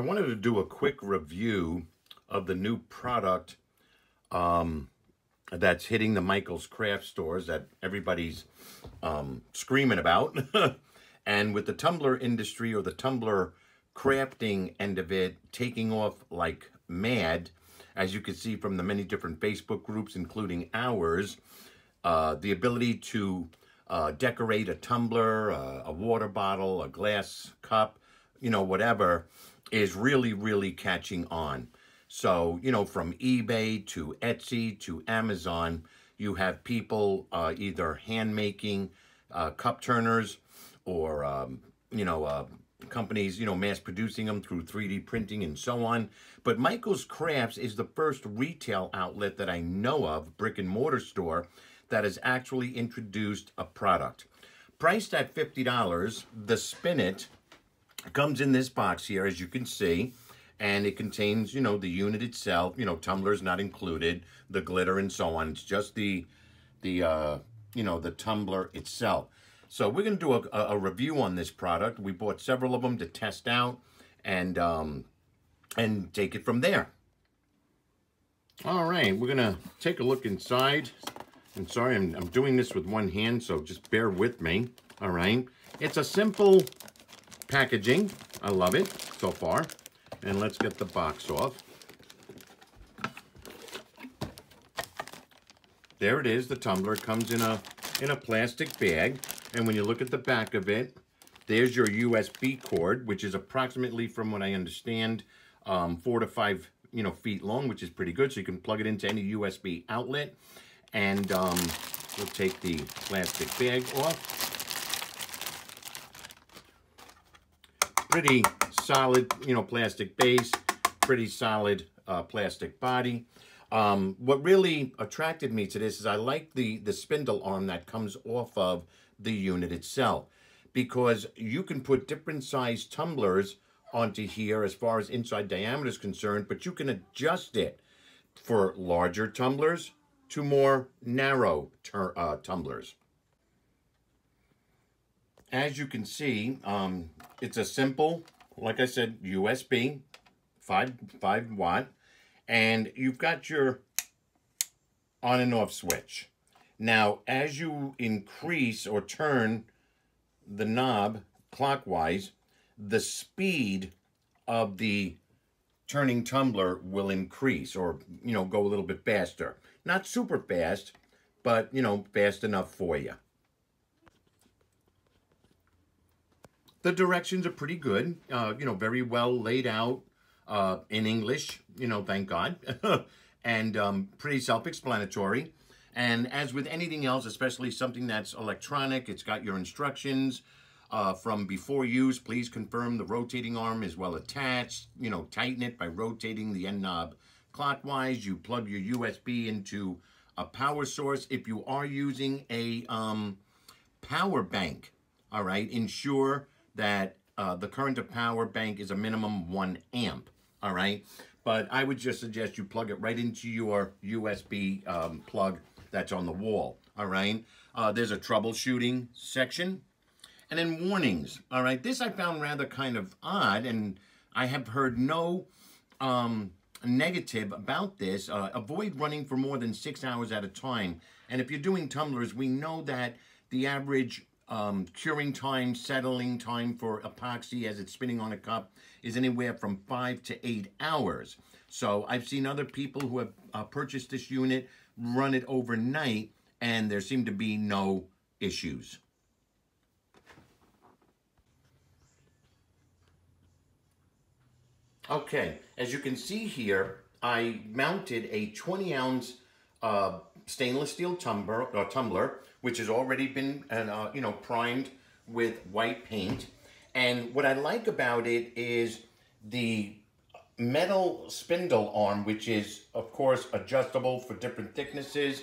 I wanted to do a quick review of the new product that's hitting the Michael's craft stores that everybody's screaming about. And with the tumbler industry, or the tumbler crafting end of it, taking off like mad, as you can see from the many different Facebook groups, including ours, the ability to decorate a tumbler, a water bottle, a glass cup, you know, whatever, is really, really catching on. So, you know, from eBay to Etsy to Amazon, you have people either hand making cup turners, or, companies, mass producing them through 3D printing and so on. But Michael's Crafts is the first retail outlet that I know of, brick and mortar store, that has actually introduced a product. Priced at $50, the Spinet comes in this box here, as you can see, and it contains, the unit itself, tumblers not included, the glitter and so on. It's just the tumbler itself. So we're going to do a review on this product. We bought several of them to test out and take it from there. All right, we're going to take a look inside. I'm sorry, I'm doing this with one hand, so just bear with me. All right, it's a simple packaging. I love it so far. And let's get the box off. There it is, the tumbler. It comes in a plastic bag. And when you look at the back of it, there's your USB cord, which is approximately, from what I understand, 4 to 5 feet long, which is pretty good. So you can plug it into any USB outlet. And we'll take the plastic bag off. Pretty solid, plastic base, pretty solid plastic body. What really attracted me to this is I like the spindle arm that comes off of the unit itself, because you can put different size tumblers onto here as far as inside diameter is concerned, but you can adjust it for larger tumblers to more narrow tumblers. As you can see, it's a simple, like I said, USB, 5 watt, and you've got your on and off switch. Now, as you increase or turn the knob clockwise, the speed of the turning tumbler will increase, or, go a little bit faster. Not super fast, but, fast enough for you. The directions are pretty good, very well laid out in English, thank God, and pretty self-explanatory. And as with anything else, especially something that's electronic, it's got your instructions from before use. Please confirm the rotating arm is well attached. Tighten it by rotating the end knob clockwise. You plug your USB into a power source. If you are using a power bank, all right, ensure that the current of power bank is a minimum 1 amp, all right? But I would just suggest you plug it right into your USB plug that's on the wall, all right? There's a troubleshooting section. And then warnings, all right? This I found rather kind of odd, and I have heard no negative about this. Avoid running for more than 6 hours at a time. And if you're doing tumblers, we know that the average curing time, settling time for epoxy as it's spinning on a cup is anywhere from 5 to 8 hours. So I've seen other people who have purchased this unit run it overnight, and there seem to be no issues. Okay, as you can see here, I mounted a 20-ounce stainless steel tumbler, which has already been primed with white paint. And what I like about it is the metal spindle arm, which is, of course, adjustable for different thicknesses.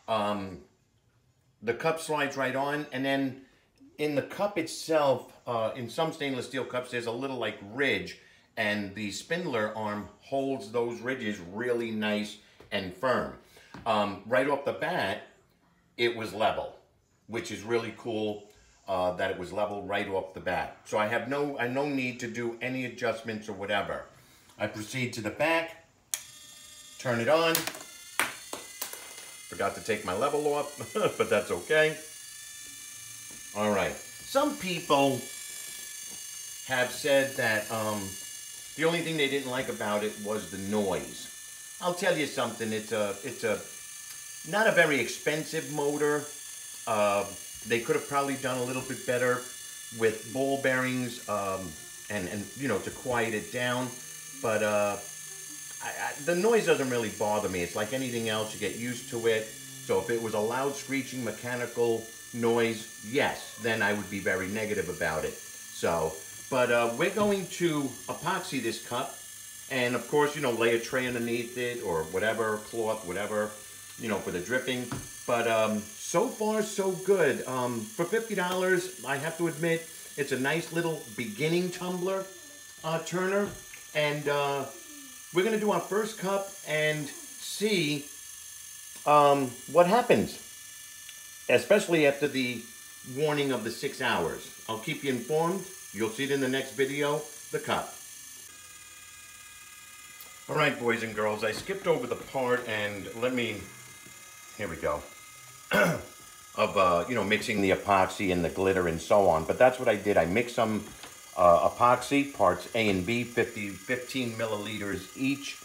The cup slides right on, and then in the cup itself, in some stainless steel cups, there's a little like ridge, and the spindler arm holds those ridges really nice and firm. Right off the bat, it was level, which is really cool. that it was level right off the bat. So I have no need to do any adjustments or whatever. I proceed to the back, turn it on. Forgot to take my level off, but that's okay. All right. Some people have said that the only thing they didn't like about it was the noise. I'll tell you something. It's a not a very expensive motor. They could have probably done a little bit better with ball bearings and you know, to quiet it down. But the noise doesn't really bother me. It's like anything else. You get used to it. So if it was a loud screeching mechanical noise, yes, then I would be very negative about it. So, but we're going to epoxy this cup, and of course, you know, lay a tray underneath it or whatever, cloth, whatever, you know, for the dripping. But so far, so good. For $50, I have to admit, it's a nice little beginning tumbler turner. And we're going to do our first cup and see what happens, especially after the warning of the 6 hours. I'll keep you informed. You'll see it in the next video, the cup. All right, boys and girls, I skipped over the part, and here we go, of, you know, mixing the epoxy and the glitter and so on. But that's what I did. I mixed some epoxy, parts A and B, 15 milliliters each,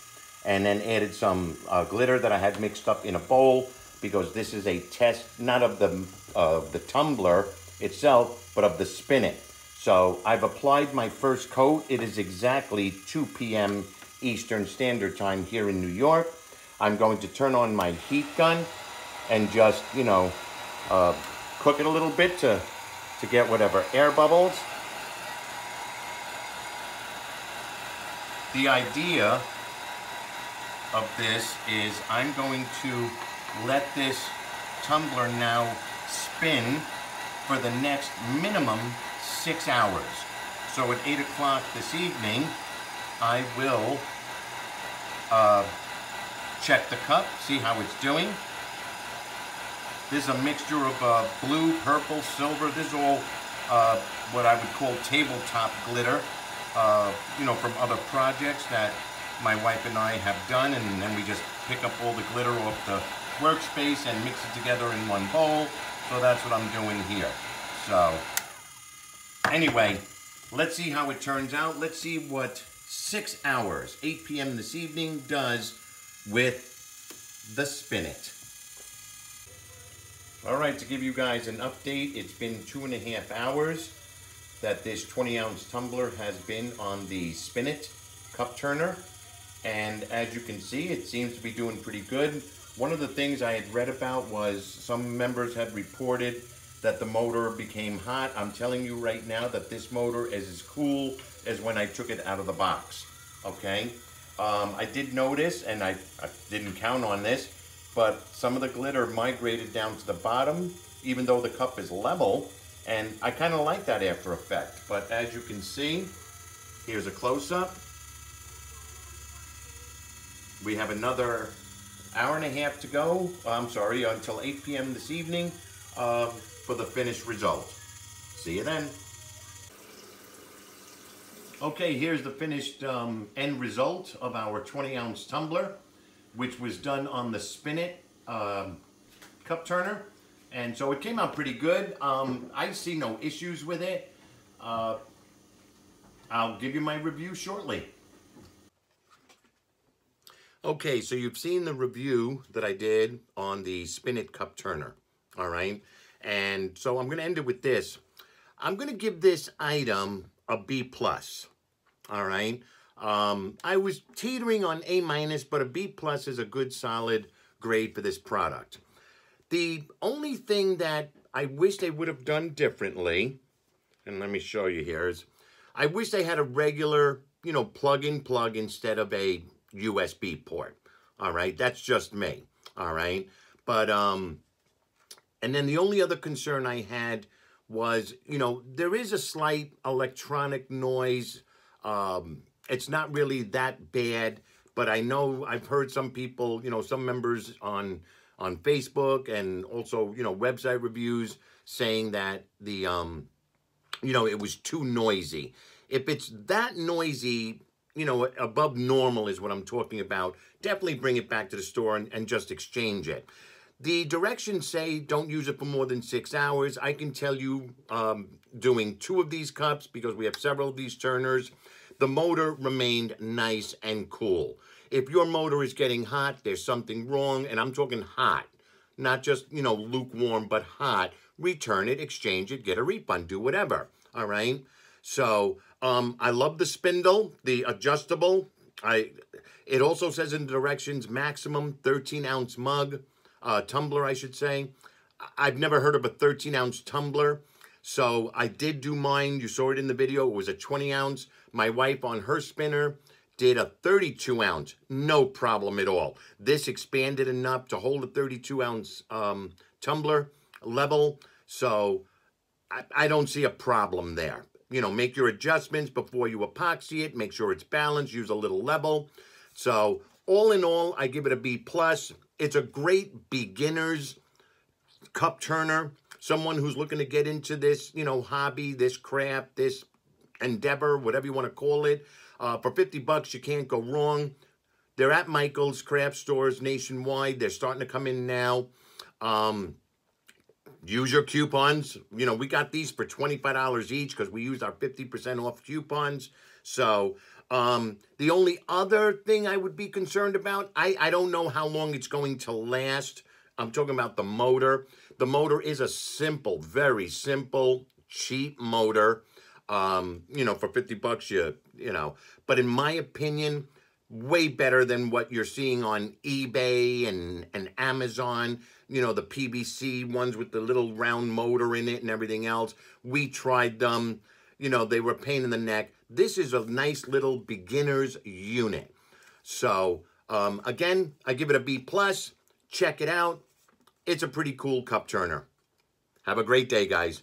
and then added some glitter that I had mixed up in a bowl, because this is a test, not of the tumbler itself, but of the spinet. So I've applied my first coat. It is exactly 2 p.m. Eastern Standard Time here in New York. I'm going to turn on my heat gun and just, you know, cook it a little bit to get whatever air bubbles. The idea of this is I'm going to let this tumbler now spin for the next minimum 6 hours. So at 8 o'clock this evening, I will check the cup, see how it's doing. This is a mixture of blue, purple, silver. This is all what I would call tabletop glitter, you know, from other projects that my wife and I have done, and then we just pick up all the glitter off the workspace and mix it together in one bowl. So that's what I'm doing here. So anyway, let's see how it turns out. Let's see what 6 hours, 8 p.m. this evening, does with the spinet. All right, to give you guys an update, it's been 2.5 hours that this 20-ounce tumbler has been on the spinet cup turner. And as you can see, it seems to be doing pretty good. One of the things I had read about was some members had reported that the motor became hot. I'm telling you right now that this motor is as cool as when I took it out of the box, okay? I did notice, and I didn't count on this, but some of the glitter migrated down to the bottom, even though the cup is level, and I kind of like that after effect. But as you can see, here's a close-up. We have another hour and a half to go, I'm sorry, until 8 p.m. this evening for the finished result. See you then. Okay, here's the finished end result of our 20-ounce tumbler, which was done on the spinet cup turner. And so it came out pretty good. I see no issues with it. I'll give you my review shortly. Okay, so you've seen the review that I did on the spinet cup turner, all right? And so I'm going to end it with this. I'm going to give this item a B+, all right? I was teetering on A-, but a B+ is a good, solid grade for this product. The only thing that I wish they would have done differently, and let me show you here, is I wish they had a regular, you know, plug-in plug instead of a USB port. All right, that's just me. All right, but and then the only other concern I had was, you know, there is a slight electronic noise. It's not really that bad, but I know I've heard some people, you know, some members on Facebook and also, you know, website reviews saying that the, it was too noisy. If it's that noisy, above normal is what I'm talking about, definitely bring it back to the store and just exchange it. The directions say don't use it for more than 6 hours. I can tell you, doing 2 of these cups, because we have several of these turners, the motor remained nice and cool. If your motor is getting hot, there's something wrong, and I'm talking hot. Not just, lukewarm, but hot. Return it, exchange it, get a refund, do whatever, all right? So, I love the spindle, the adjustable. It also says in the directions, maximum 13-ounce mug, tumbler, I should say. I've never heard of a 13-ounce tumbler, so I did do mine. You saw it in the video. It was a 20-ounce. My wife on her spinner did a 32-ounce. No problem at all. This expanded enough to hold a 32-ounce tumbler level, so I don't see a problem there. Make your adjustments before you epoxy it. Make sure it's balanced. Use a little level. So all in all, I give it a B+. It's a great beginner's cup turner. Someone who's looking to get into this, hobby, this craft, this endeavor, whatever you want to call it. For $50, you can't go wrong. They're at Michael's craft stores nationwide. They're starting to come in now. Use your coupons. We got these for $25 each because we used our 50% off coupons. So, the only other thing I would be concerned about, I don't know how long it's going to last. I'm talking about the motor. The motor is a simple, very simple, cheap motor. For $50, but in my opinion, way better than what you're seeing on eBay and Amazon, the PVC ones with the little round motor in it and everything else. We tried them, they were a pain in the neck. This is a nice little beginner's unit. So, again, I give it a B+. Check it out. It's a pretty cool cup turner. Have a great day, guys.